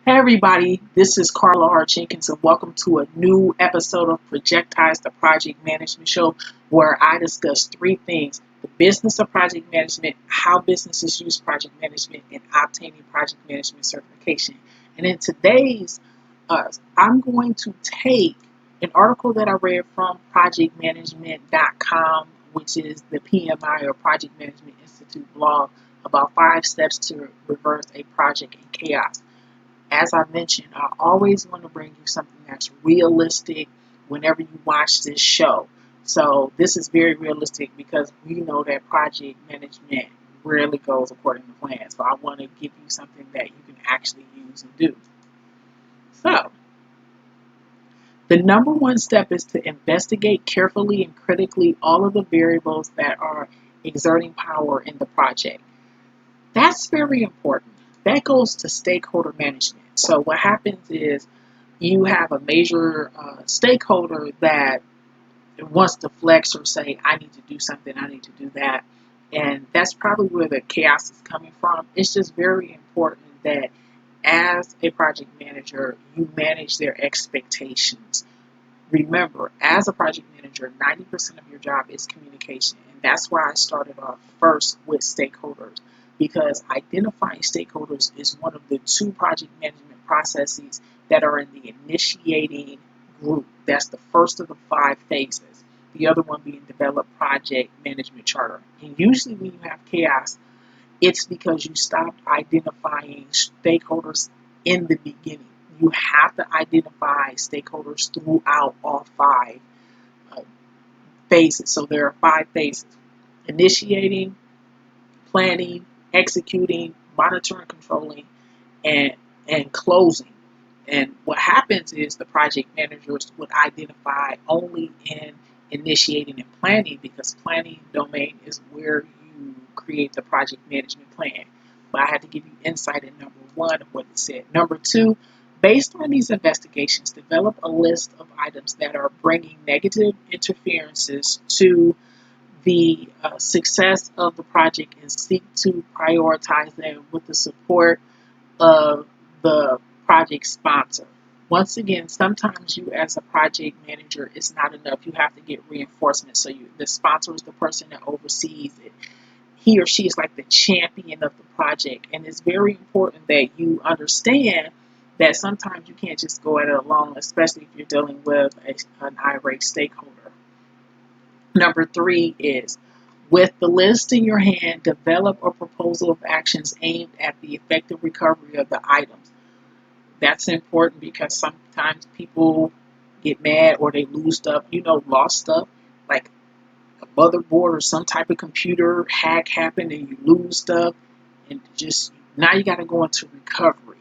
Hey everybody, this is Carla R. Jenkins and welcome to a new episode of Projectized, the project management show where I discuss three things: the business of project management, how businesses use project management, and obtaining project management certification. And in today's, I'm going to take an article that I read from projectmanagement.com, which is the PMI or Project Management Institute blog, about 5 steps to reverse a project in chaos. As I mentioned, I always want to bring you something that's realistic whenever you watch this show. So this is very realistic because we know that project management rarely goes according to plan. So I want to give you something that you can actually use and do. So the number one step is to investigate carefully and critically all of the variables that are exerting power in the project. That's very important. That goes to stakeholder management. So what happens is you have a major stakeholder that wants to flex or say, I need to do something, I need to do that. And that's probably where the chaos is coming from. It's just very important that as a project manager, you manage their expectations. Remember, as a project manager, 90% of your job is communication. And that's why I started off first with stakeholders, because identifying stakeholders is one of the 2 project management processes that are in the initiating group. That's the first of the 5 phases. The other one being develop project management charter. And usually when you have chaos, it's because you stopped identifying stakeholders in the beginning. You have to identify stakeholders throughout all 5 phases. So there are 5 phases: initiating, planning, executing, monitoring, controlling, and closing. And what happens is the project managers would identify only in initiating and planning, because planning domain is where you create the project management plan. But I had to give you insight in number 1 of what it said. Number 2, based on these investigations, develop a list of items that are bringing negative interferences to the success of the project and seek to prioritize them with the support of the project sponsor. Once again, sometimes you as a project manager is not enough. You have to get reinforcement. So the sponsor is the person that oversees it. He or she is like the champion of the project. And it's very important that you understand that sometimes you can't just go at it alone, especially if you're dealing with an irate stakeholder. Number 3 is, with the list in your hand, develop a proposal of actions aimed at the effective recovery of the items. That's important because sometimes people get mad or they lose stuff, lost stuff, like a motherboard or some type of computer hack happened and you lose stuff, and just now you got to go into recovery.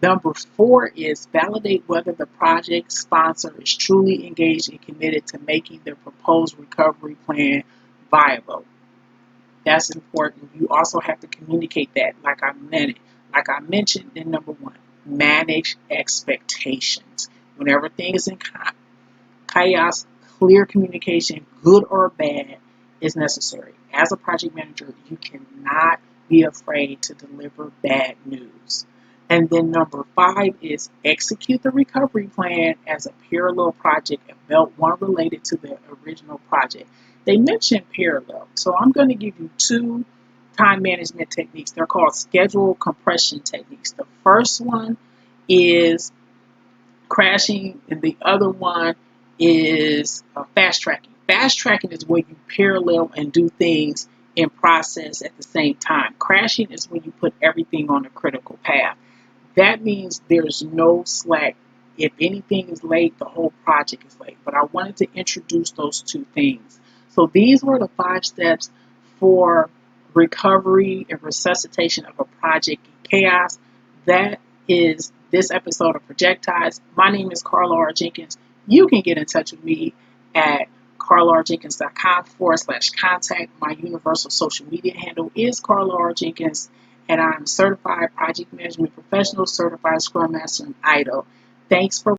Number 4 is validate whether the project sponsor is truly engaged and committed to making their proposed recovery plan viable. That's important. You also have to communicate that, like I mentioned in number 1, manage expectations. When everything is in chaos, clear communication, good or bad, is necessary. As a project manager, you cannot be afraid to deliver bad news. And then number 5 is execute the recovery plan as a parallel project and melt one related to the original project. They mentioned parallel, so I'm going to give you 2 time management techniques. They're called schedule compression techniques. The first one is crashing, and the other one is fast tracking. Fast tracking is where you parallel and do things in process at the same time. Crashing is when you put everything on a critical path. That means there's no slack. If anything is late, the whole project is late. But I wanted to introduce those 2 things. So these were the 5 steps for recovery and resuscitation of a project in chaos. That is this episode of Projectized. My name is Carla R. Jenkins. You can get in touch with me at carlarjenkins.com/contact. My universal social media handle is Carla R. Jenkins, and I'm certified project management professional, certified Scrum Master, and IDO. Thanks for